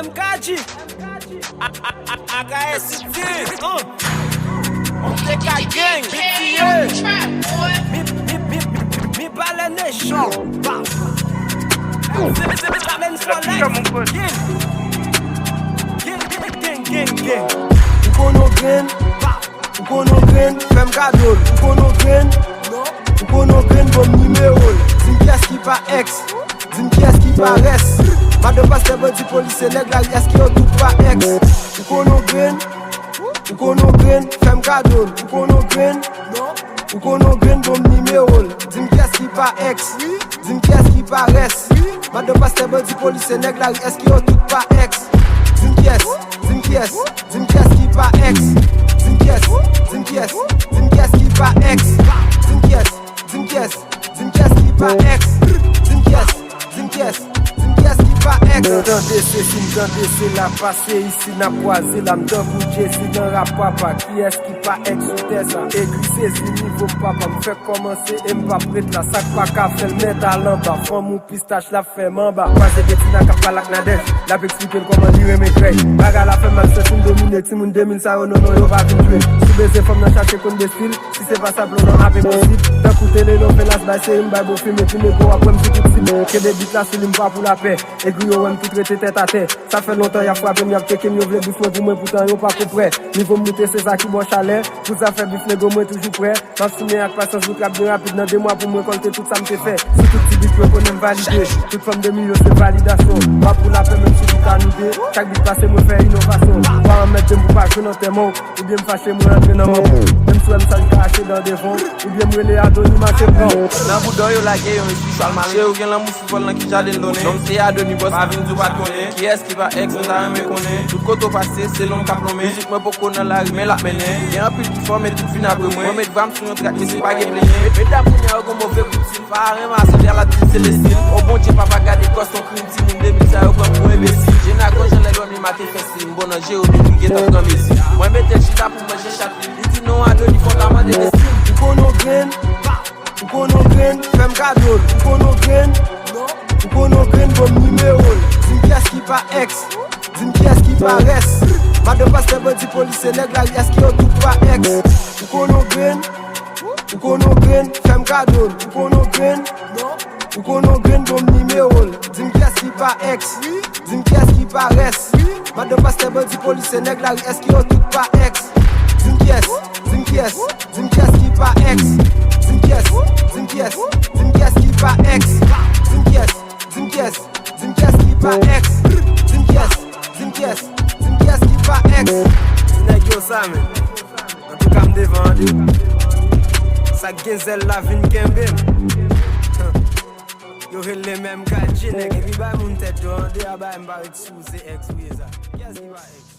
MKG AKS on teka gang mi balè nation gang ou kono gren fem gadol ou kono gren bon numéro dim kiyès ki pa ex dim kiyès ki pa res madè paste bodi police nèg la est ki yo tout pa ex ou kono gren fem gadol ou kono gren bon numéro dim kiyès ki pa ex dim kiyès ki pa res madè paste bodi police nèg la est ki yo tout pa ex dim kiyès ki pa ex dim kiyès ki pa ex dim kiyès ki pa ex dim kiyès ki pa ex M'tende c'est la passé ici n'a croisé la m'dan bouger si dans rap papa qui est-ce qui pas ex ou tesa église si niveau papa me fait commencer et m'pa prête la sac pas ka fait le mettre à l'en-bas femme ou pistache la fait en bas passé que tu n'as qu'à pas la nadège la expliquer comment lire mes Krèy baga la fait mal c'est une dominer ti moun 2000 ça non yo va vinn jouer sous baiser femme dans chercher comme des styles si c'est pas ça non impossible t'as coûté les non fait la baisse c'est une balle film et puis me go après me petit que des bits là c'est pas pour la paix et grio même qui traiter tête à tête ça fait longtemps y'a frappé m'y a checké m'y vle bif pour moi pourtant yo pas prêt niveau monter c'est ça qui bon chalet tout ça fait bif négo moi toujours prêt m'a fumé avec patience vous clap bien rapide dans 2 mois pour me récolter tout ça me fait si tout petit bit qu'on aime valider toute forme de milieu c'est validation pas pour la paix même si tout annulé chaque bit passé me fait innovation pas en mettre pour pas que dans tes mots ou bien me fâcher me rentrer dans mon même si me ça caché dans des fonds ou bien me les Adony ma c'est bon dans boudon yo la gueule on spécial marché ou bien la mousse vol dans qui jardin donné donc c'est Adony boss pas vinn du pas connaît qui est-ce qui va ex on a me connaît tout côté passé c'est long cap plomé musique moi beaucoup dans la rue mais la mener y a un peu de forme et tout fin après moi mettre vam sur notre track mais c'est pas gagné mesdames pour yo comme mauvais coup de pas ramasser vers la petite célestine au bon Dieu papa garder costume crime si moun 2000 ça yo comme pour imbécile j'ai na gauche les l'homme maté facile bon j'ai au début get up comme ici moi mettre chita pour manger chaque il dit non Adony fondamentalement des styles ou kono gren fem gadol ou kono gren bon numéro dim kiyès ki pa ex dim kiyès ki pa res madè paste bodi police nèg la est ki yo tout pa ex ou kono gren fem gadol ou kono gren bon numéro dim kiyès ki pa ex dim kiyès ki pa res madè paste bodi police nèg la est ki yo tout pa ex dim kiyès ki pa ex dim kiyès ki pa ex dim kiyès ki pa ex dim kiyès ki pa ex nèg yo ça men en tout cas me devant ça genzel la vinn kembem yo les mêmes gadji nèg riba moun tête de a ba m'ba sous ex oui ça qu'est-ce qui va ex